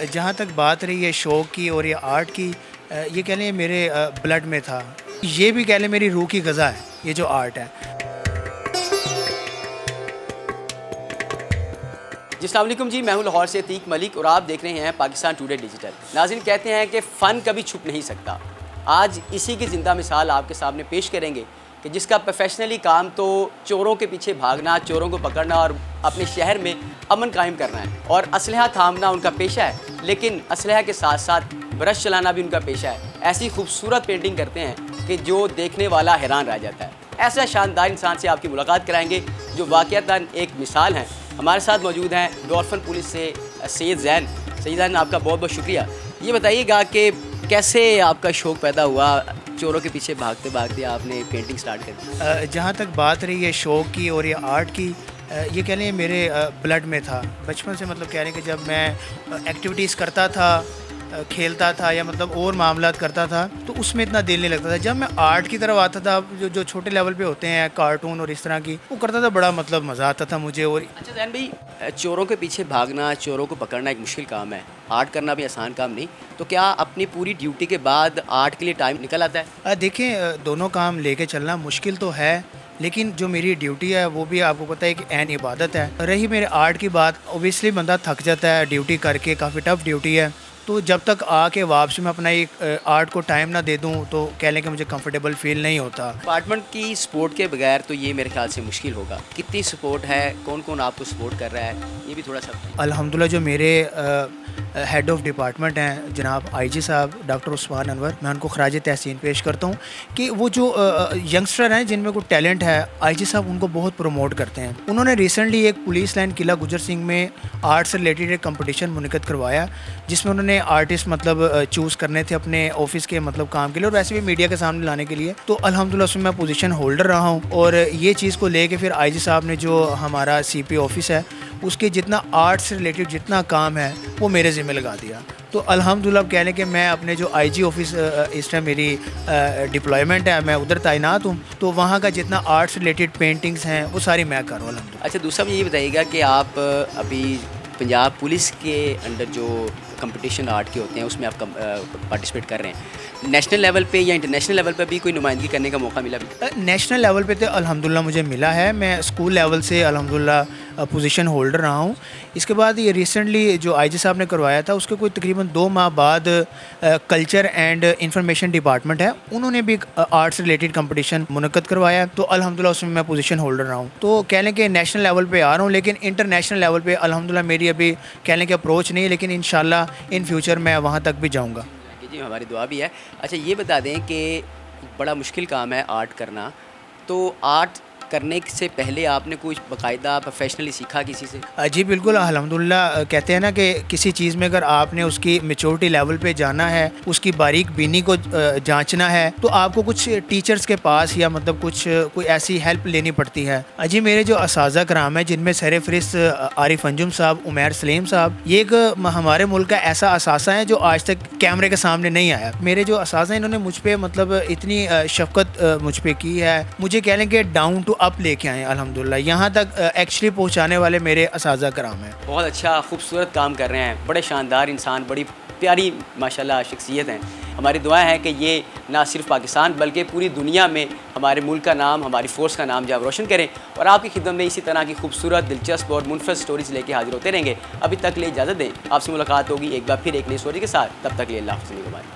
जहाँ तक बात रही है शौक़ की और ये आर्ट की, ये कह लें मेरे ब्लड में था। ये भी कह लें मेरी रूह की ग़िज़ा है, ये जो आर्ट है। जी अस्सलाम वालेकुम जी, मैं हूं लाहौर से अतीक मलिक और आप देख रहे हैं पाकिस्तान टुडे डिजिटल। नाज़रीन, कहते हैं कि फ़न कभी छुप नहीं सकता। आज इसी की ज़िंदा मिसाल आपके सामने पेश करेंगे कि जिसका प्रोफेशनली काम तो चोरों के पीछे भागना, चोरों को पकड़ना और अपने शहर में अमन कायम करना है, और असलहा थामना उनका पेशा है। लेकिन असलहा के साथ साथ ब्रश चलाना भी उनका पेशा है। ऐसी खूबसूरत पेंटिंग करते हैं कि जो देखने वाला हैरान रह जाता है। ऐसा शानदार इंसान से आपकी मुलाकात कराएंगे जो वाक़ईतन एक मिसाल हैं। हमारे साथ मौजूद हैं डॉल्फिन पुलिस से सैयद ज़ैन। सैयद ज़ैन, आपका बहुत बहुत शुक्रिया। ये बताइएगा कि कैसे आपका शौक़ पैदा हुआ, चोरों के पीछे भागते भागते आपने पेंटिंग स्टार्ट कर दी? जहाँ तक बात रही है शौक़ की और ये आर्ट की, ये कह लें मेरे ब्लड में था बचपन से। मतलब कह रहे हैं कि जब मैं एक्टिविटीज़ करता था, खेलता था या मतलब और मामलात करता था, तो उसमें इतना दिल नहीं लगता था। जब मैं आर्ट की तरफ आता था, जो छोटे लेवल पे होते हैं कार्टून और इस तरह की, वो करता था, बड़ा मतलब मज़ा आता था मुझे। और अच्छा ज़ैन भाई, चोरों के पीछे भागना, चोरों को पकड़ना एक मुश्किल काम है, आर्ट करना भी आसान काम नहीं। तो क्या अपनी पूरी ड्यूटी के बाद आर्ट के लिए टाइम निकल आता है? देखें, दोनों काम लेके चलना मुश्किल तो है, लेकिन जो मेरी ड्यूटी है वो भी आपको पता है कि ऐन इबादत है। रही मेरे आर्ट की बात, ओबियसली बंदा थक जाता है ड्यूटी करके, काफ़ी टफ ड्यूटी है। तो जब तक आके वापसी में अपना एक आर्ट को टाइम ना दे दूं तो कह लें कि मुझे कंफर्टेबल फील नहीं होता। डिपार्टमेंट की सपोर्ट के बगैर तो ये मेरे ख्याल से मुश्किल होगा। कितनी सपोर्ट है, कौन कौन आपको सपोर्ट कर रहा है, ये भी थोड़ा सा बताइए। अल्हम्दुलिल्लाह जो मेरे हेड ऑफ़ डिपार्टमेंट हैं जनाब आईजी साहब डॉक्टर उस्मान अनवर, मैं उनको खराज तहसीन पेश करता हूँ कि वो जो यंगस्टर हैं जिनमें कोई टैलेंट है, आईजी साहब उनको बहुत प्रमोट करते हैं। उन्होंने रिसेंटली एक पुलिस लाइन किला गुजर सिंह में आर्ट से रिलेटेड एक कंपटीशन मुनक़िद करवाया, जिसमें उन्होंने आर्टिस्ट मतलब चूज़ करने थे अपने ऑफिस के मतलब काम के लिए और वैसे भी मीडिया के सामने लाने के लिए। तो अल्हम्दुलिल्लाह उसमें मैं पोजीशन होल्डर रहा हूँ, और ये चीज़ को लेके फिर आईजी साहब ने जो हमारा सीपी ऑफिस है उसके जितना आर्ट से रिलेटेड जितना काम है वो मेरे ज़िम्मे लगा दिया। तो अल्हम्दुलिल्लाह कह लें कि मैं अपने जो आईजी ऑफिस इस टाइम मेरी डिप्लॉयमेंट है, मैं उधर तैनात हूँ, तो वहाँ का जितना आर्ट से रिलेटेड पेंटिंग्स हैं वो सारी मैं कर रहा हूँ अल्हम्दुलिल्लाह। अच्छा, दूसरा मुझे ये बताइएगा कि आप अभी पंजाब पुलिस के अंडर जो कंपटीशन आर्ट के होते हैं उसमें आप पार्टिसिपेट कर रहे हैं, नेशनल लेवल पे या इंटरनेशनल लेवल पे भी कोई नुमाइंदगी करने का मौका मिला भी? नेशनल लेवल पे तो अल्हम्दुलिल्लाह मुझे मिला है। मैं स्कूल लेवल से अल्हम्दुलिल्लाह पोजीशन होल्डर रहा हूँ। इसके बाद ये रिसेंटली जो आईजी साहब ने करवाया था उसके कोई तकरीबन 2 माह बाद कल्चर एंड इंफॉर्मेशन डिपार्टमेंट है, उन्होंने भी आर्ट से रिलेटेड कंपटीशन मुनक़्क़द करवाया, तो अल्हम्दुलिल्लाह उसमें मैं पोजीशन होल्डर रहा हूँ। तो कह लें कि नेशनल लेवल पे आ रहा हूँ, लेकिन इंटरनेशनल लेवल पे अल्हम्दुलिल्लाह मेरी अभी कह लें कि अप्रोच नहीं है, लेकिन इंशाल्लाह इन फ्यूचर मैं वहाँ तक भी जाऊँगा। जी, हमारी दुआ भी है। अच्छा, ये बता दें कि बड़ा मुश्किल काम है आर्ट करना, तो आर्ट करने से पहले आपने कुछ बाकायदा प्रोफेशनली सीखा किसी से? जी बिल्कुल, अल्हम्दुलिल्लाह कहते हैं ना कि किसी चीज़ में अगर आपने उसकी मैच्योरिटी लेवल पे जाना है, उसकी बारीक बीनी को जांचना है, तो आपको कुछ टीचर्स के पास या मतलब कोई ऐसी हेल्प लेनी पड़ती है। जी मेरे जो असाज़ा कराम है, जिनमें सर-ए-फ़हरिस्त आरिफ अंजुम साहब, उमैर सलीम साहब, ये एक हमारे मुल्क का ऐसा असासा है जो आज तक कैमरे के सामने नहीं आया। मेरे जो असाज़ा हैं इन्होंने मुझ पर मतलब इतनी शफ़क़त मुझ पर की है, मुझे कह लें कि डाउन टू अप लेके आए अल्हम्दुलिल्लाह, यहाँ तक एक्चुअली पहुँचाने वाले मेरे असाज़ा कराम हैं। बहुत अच्छा खूबसूरत काम कर रहे हैं, बड़े शानदार इंसान, बड़ी प्यारी माशाल्लाह शख्सियत हैं। हमारी दुआएं हैं कि ये ना सिर्फ पाकिस्तान बल्कि पूरी दुनिया में हमारे मुल्क का नाम, हमारी फ़ोर्स का नाम जब रोशन करें, और आपकी खिदमत में इसी तरह की खूबसूरत, दिलचस्प और मुनफ़रद स्टोरीज़ लेके हाजिर होते रहेंगे। अभी तक लिए इजाज़त दें, आपसे मुलाकात होगी एक बार फिर एक नई स्टोरी के साथ। तब तक लिए अल्लाह हाफ़िज़।